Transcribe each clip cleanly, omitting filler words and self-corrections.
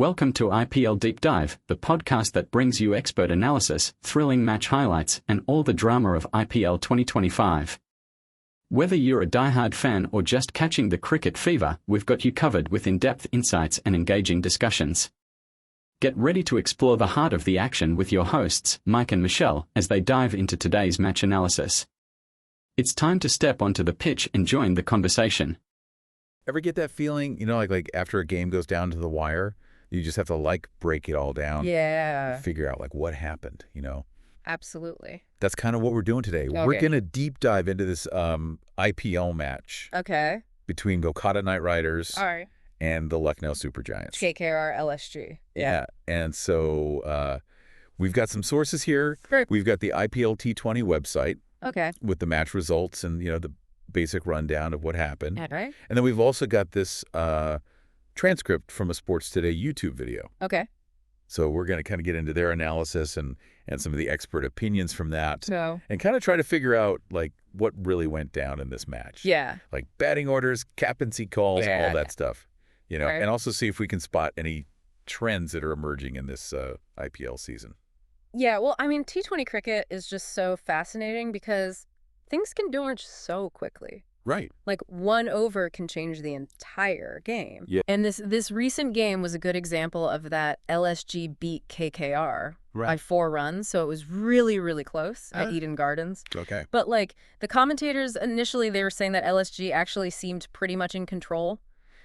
Welcome to IPL Deep Dive, the podcast that brings you expert analysis, thrilling match highlights, and all the drama of IPL 2025. Whether you're a diehard fan or just catching the cricket fever, we've got you covered with in-depth insights and engaging discussions. Get ready to explore the heart of the action with your hosts, Mike and Michelle, as they dive into today's match analysis. It's time to step onto the pitch and join the conversation. Ever get that feeling, like after a game goes down to the wire, you just have to break it all down. Yeah. Figure out what happened. Absolutely. That's kind of what we're doing today. Okay. We're going to deep dive into this IPL match. Okay. Between Kolkata Knight Riders All right. and the Lucknow Super Giants. KKR, LSG. Yeah. And so we've got some sources here. Great. We've got the IPL T20 website. Okay. With the match results and, the basic rundown of what happened. All right. And then we've also got this transcript from a Sports Today YouTube video. Okay. So we're going to kind of get into their analysis and some of the expert opinions from that. So. And kind of try to figure out, what really went down in this match. Yeah. Like batting orders, captaincy calls, Yeah. all that stuff. Right. And also see if we can spot any trends that are emerging in this IPL season. Yeah, well, T20 cricket is just so fascinating because things can change so quickly. Right. Like one over can change the entire game. Yeah. And this recent game was a good example of that. LSG beat KKR by 4 runs, so it was really, really close at Eden Gardens. Okay. But the commentators initially, they were saying that LSG actually seemed pretty much in control.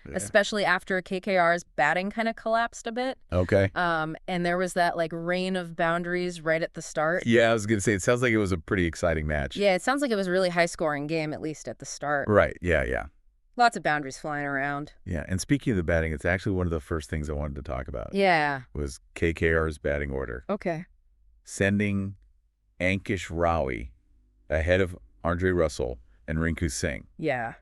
Yeah. Especially after KKR's batting kind of collapsed a bit. Okay. And there was that rain of boundaries right at the start. Yeah, I was going to say, it sounds like it was a pretty exciting match. Yeah, it sounds like it was a really high-scoring game, at least at the start. Right, yeah. Lots of boundaries flying around. Yeah, and speaking of the batting, it's actually one of the first things I wanted to talk about. Yeah. Was KKR's batting order. Okay. Sending Ankish Rawi ahead of Andre Russell and Rinku Singh. Yeah.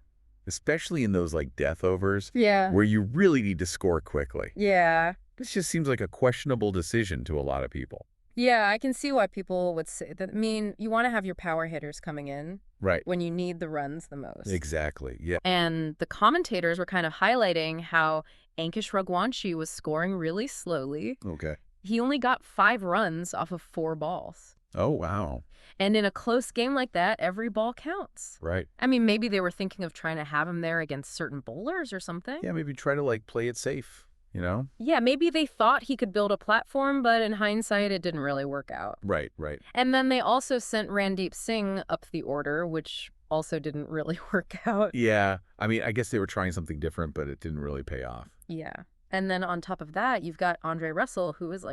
Especially in those death overs. Yeah. Where you really need to score quickly. Yeah. This just seems like a questionable decision to a lot of people. Yeah, I can see why people would say that. You want to have your power hitters coming in. Right. When you need the runs the most. Exactly, yeah. And the commentators were kind of highlighting how Ankish Raghuvanshi was scoring really slowly. Okay. He only got 5 runs off of 4 balls. Oh, wow. And in a close game like that, every ball counts. Right. Maybe they were thinking of trying to have him there against certain bowlers or something. Yeah, maybe try to play it safe, Yeah, maybe they thought he could build a platform, but in hindsight, it didn't really work out. Right. And then they also sent Randeep Singh up the order, which also didn't really work out. Yeah. I guess they were trying something different, but it didn't really pay off. Yeah. And then on top of that, you've got Andre Russell, who is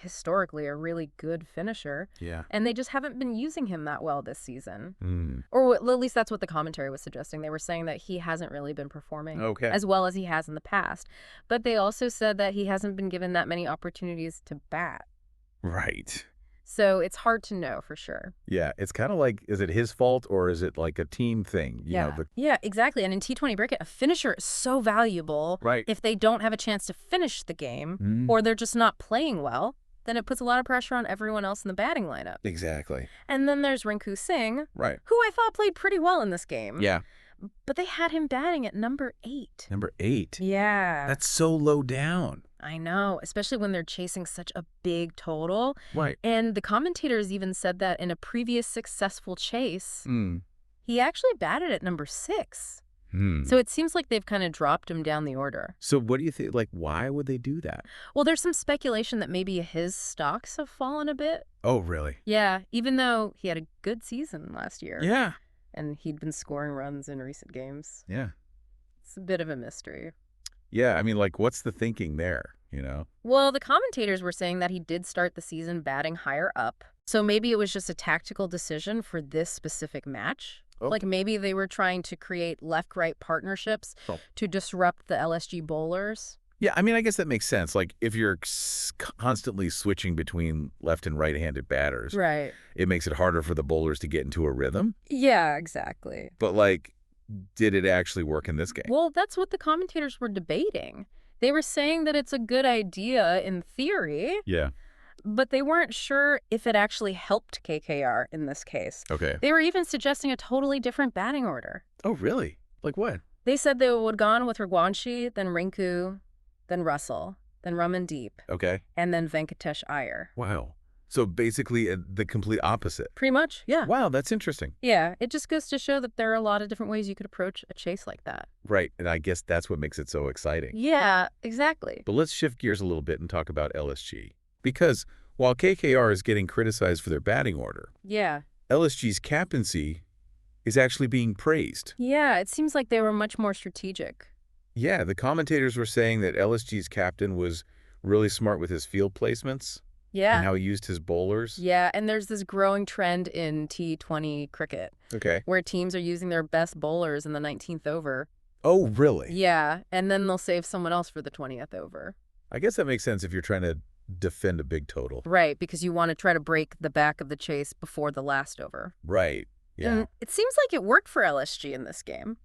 historically a really good finisher. Yeah. And they just haven't been using him that well this season. Mm. Or at least that's what the commentary was suggesting. They were saying that he hasn't really been performing as well as he has in the past. But they also said that he hasn't been given that many opportunities to bat. Right. So it's hard to know for sure. Yeah, it's kind of is it his fault or is it a team thing? Yeah, exactly. And in T20 cricket, a finisher is so valuable. Right. If they don't have a chance to finish the game or they're just not playing well, then it puts a lot of pressure on everyone else in the batting lineup. Exactly. And then there's Rinku Singh, right, who I thought played pretty well in this game. Yeah. But they had him batting at number 8. Number 8? Yeah. That's so low down. I know, especially when they're chasing such a big total. Right. And the commentators even said that in a previous successful chase, he actually batted at number 6. So it seems like they've kind of dropped him down the order. So what do you think? Why would they do that? Well, there's some speculation that maybe his stocks have fallen a bit. Oh, really? Yeah, even though he had a good season last year. Yeah. And he'd been scoring runs in recent games. Yeah. It's a bit of a mystery. Yeah, what's the thinking there, Well, the commentators were saying that he did start the season batting higher up. So maybe it was just a tactical decision for this specific match. Oh. Maybe they were trying to create left-right partnerships to disrupt the LSG bowlers. Yeah, I guess that makes sense. If you're constantly switching between left and right-handed batters, right, it makes it harder for the bowlers to get into a rhythm. Yeah, exactly. But, did it actually work in this game? Well, that's what the commentators were debating. They were saying that it's a good idea in theory. Yeah. But they weren't sure if it actually helped KKR in this case. Okay. They were even suggesting a totally different batting order. Oh, really? Like what? They said they would have gone with Raghuvanshi, then Rinku, then Russell, then Ramandeep, Okay. and then Venkatesh Iyer. Wow. So basically the complete opposite. Pretty much, yeah. Wow, that's interesting. Yeah, it just goes to show that there are a lot of different ways you could approach a chase like that. Right, and I guess that's what makes it so exciting. Yeah, exactly. But let's shift gears a little bit and talk about LSG. Because while KKR is getting criticized for their batting order, Yeah. LSG's captaincy is actually being praised. Yeah, it seems like they were much more strategic. Yeah, the commentators were saying that LSG's captain was really smart with his field placements Yeah. and how he used his bowlers. Yeah, and there's this growing trend in T20 cricket Okay. where teams are using their best bowlers in the 19th over. Oh, really? Yeah, and then they'll save someone else for the 20th over. I guess that makes sense if you're trying to defend a big total. Right, because you want to try to break the back of the chase before the last over. Right. Yeah. And it seems like it worked for LSG in this game.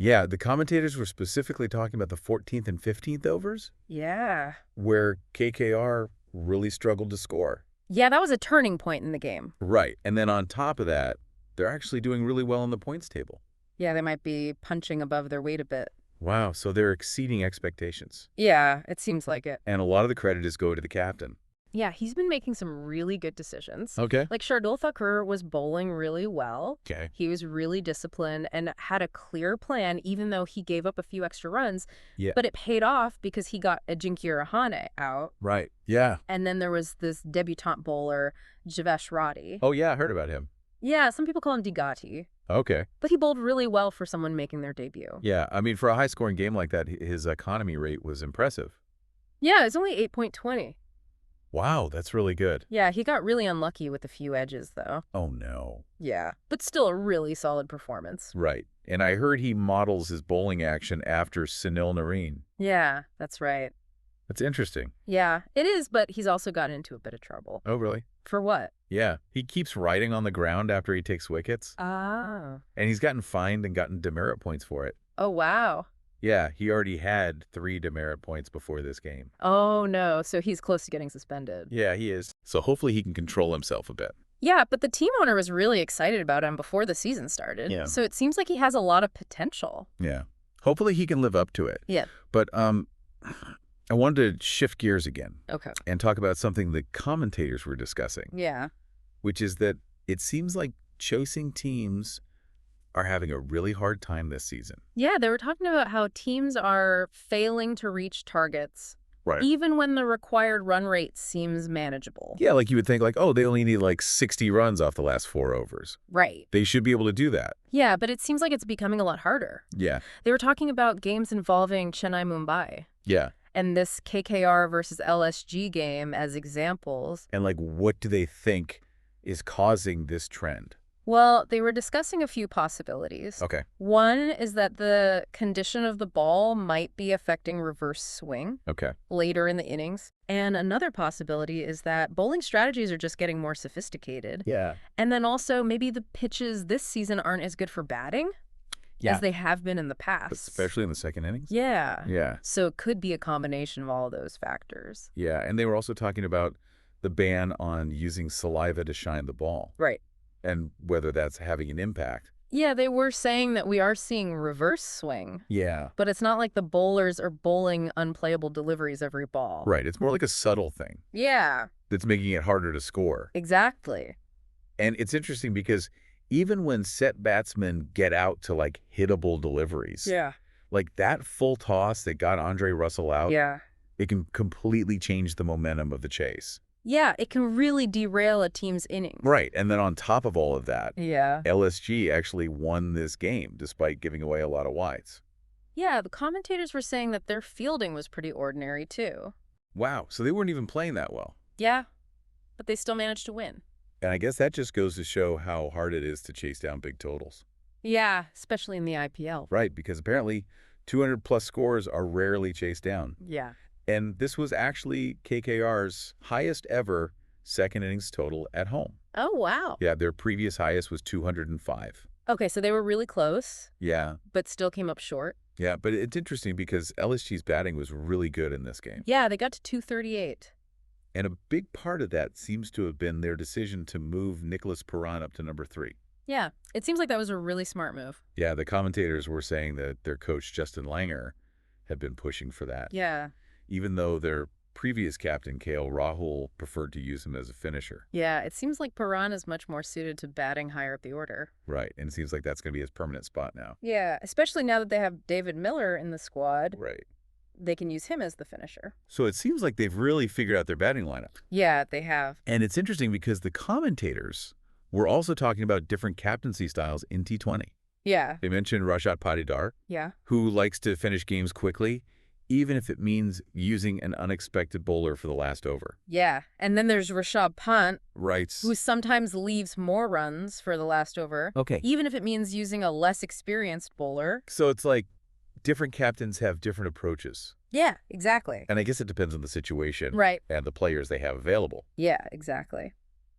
Yeah, the commentators were specifically talking about the 14th and 15th overs, Yeah. where KKR really struggled to score. Yeah, that was a turning point in the game. Right. And then on top of that, they're actually doing really well on the points table. Yeah, they might be punching above their weight a bit. Wow, so they're exceeding expectations. Yeah, it seems like it. And a lot of the credit is go to the captain. Yeah, he's been making some really good decisions. Okay. Like Shardul Thakur was bowling really well. Okay. He was really disciplined and had a clear plan, even though he gave up a few extra runs. Yeah. But it paid off because he got Ajinkya Rahane out. Right. Yeah. And then there was this debutante bowler, Javesh Roddy. Oh, yeah, I heard about him. Yeah, some people call him Digati. Okay. But he bowled really well for someone making their debut. Yeah, I mean, for a high-scoring game like that, his economy rate was impressive. Yeah, it's only 8.20. Wow, that's really good. Yeah, he got really unlucky with a few edges, though. Oh, no. Yeah, but still a really solid performance. Right. And I heard he models his bowling action after Sunil Narine. Yeah, that's right. That's interesting. Yeah, it is, but he's also gotten into a bit of trouble. Oh, really? For what? Yeah. He keeps riding on the ground after he takes wickets. Ah. And he's gotten fined and gotten demerit points for it. Oh, wow. Yeah, he already had 3 demerit points before this game. Oh, no. So he's close to getting suspended. Yeah, he is. So hopefully he can control himself a bit. Yeah, but the team owner was really excited about him before the season started. Yeah. So it seems like he has a lot of potential. Yeah. Hopefully he can live up to it. Yeah. But I wanted to shift gears again. Okay. And talk about something the commentators were discussing. Yeah. Which is that it seems like chasing teams are having a really hard time this season. Yeah, they were talking about how teams are failing to reach targets, Right. even when the required run rate seems manageable. Yeah, like you would think like, oh, they only need like 60 runs off the last 4 overs. Right. They should be able to do that. Yeah, but it seems like it's becoming a lot harder. Yeah. They were talking about games involving Chennai Mumbai Yeah. and this KKR versus LSG game as examples. And like, what do they think is causing this trend? Well, they were discussing a few possibilities. Okay. One is that the condition of the ball might be affecting reverse swing Okay. later in the innings. And another possibility is that bowling strategies are just getting more sophisticated. Yeah. And then also maybe the pitches this season aren't as good for batting as they have been in the past. Especially in the second innings? Yeah. Yeah. So it could be a combination of all of those factors. Yeah. And they were also talking about the ban on using saliva to shine the ball Right. and whether that's having an impact. Yeah, they were saying that we are seeing reverse swing. Yeah. But it's not like the bowlers are bowling unplayable deliveries every ball. Right. It's more like a subtle thing Yeah, that's making it harder to score. exactly. And it's interesting because even when set batsmen get out to like hittable deliveries, Yeah. like that full toss that got Andre Russell out, Yeah. it can completely change the momentum of the chase. Yeah, it can really derail a team's innings. Right. And then on top of all of that, Yeah. LSG actually won this game despite giving away a lot of wides. Yeah, the commentators were saying that their fielding was pretty ordinary, too. Wow. So they weren't even playing that well. Yeah, but they still managed to win. And I guess that just goes to show how hard it is to chase down big totals. Yeah, especially in the IPL. Right. Because apparently 200-plus scores are rarely chased down. Yeah. And this was actually KKR's highest ever second innings total at home. Oh, wow. Yeah, their previous highest was 205. Okay, so they were really close, Yeah. but still came up short. Yeah, but it's interesting because LSG's batting was really good in this game. Yeah, they got to 238. And a big part of that seems to have been their decision to move Nicholas Perron up to number 3. Yeah, it seems like that was a really smart move. Yeah, the commentators were saying that their coach, Justin Langer, had been pushing for that. Yeah. Even though their previous captain, KL Rahul, preferred to use him as a finisher. Yeah, it seems like Paran is much more suited to batting higher up the order. Right, and it seems like that's going to be his permanent spot now. Yeah, especially now that they have David Miller in the squad. Right. They can use him as the finisher. So it seems like they've really figured out their batting lineup. Yeah, they have. And it's interesting because the commentators were also talking about different captaincy styles in T20. Yeah. They mentioned Rajat Patidar, Yeah. who likes to finish games quickly, even if it means using an unexpected bowler for the last over. Yeah, and then there's Rishabh Pant, Right. who sometimes leaves more runs for the last over. Okay. Even if it means using a less experienced bowler. So it's like different captains have different approaches. Yeah, exactly. And I guess it depends on the situation Right. and the players they have available. Yeah, exactly.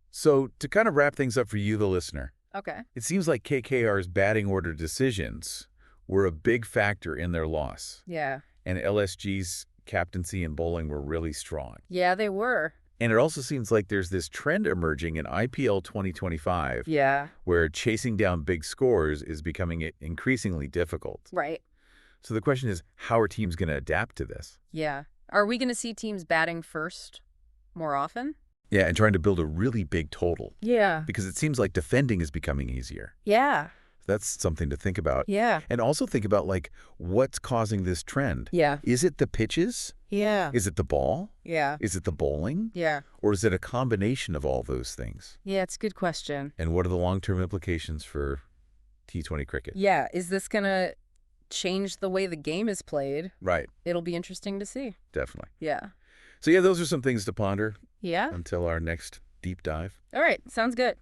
So to kind of wrap things up for you, the listener, Okay. it seems like KKR's batting order decisions were a big factor in their loss. Yeah. And LSG's captaincy and bowling were really strong. Yeah, they were. And it also seems like there's this trend emerging in IPL 2025 Yeah. where chasing down big scores is becoming increasingly difficult. Right. So the question is, how are teams going to adapt to this? Yeah. Are we going to see teams batting first more often? Yeah, and trying to build a really big total. Yeah. Because it seems like defending is becoming easier. Yeah. That's something to think about. Yeah. And also think about, like, what's causing this trend? Yeah. Is it the pitches? Yeah. Is it the ball? Yeah. Is it the bowling? Yeah. Or is it a combination of all those things? Yeah, it's a good question. And what are the long-term implications for T20 cricket? Yeah. Is this going to change the way the game is played? Right. It'll be interesting to see. Definitely. Yeah. So, yeah, those are some things to ponder Yeah. until our next deep dive. All right. Sounds good.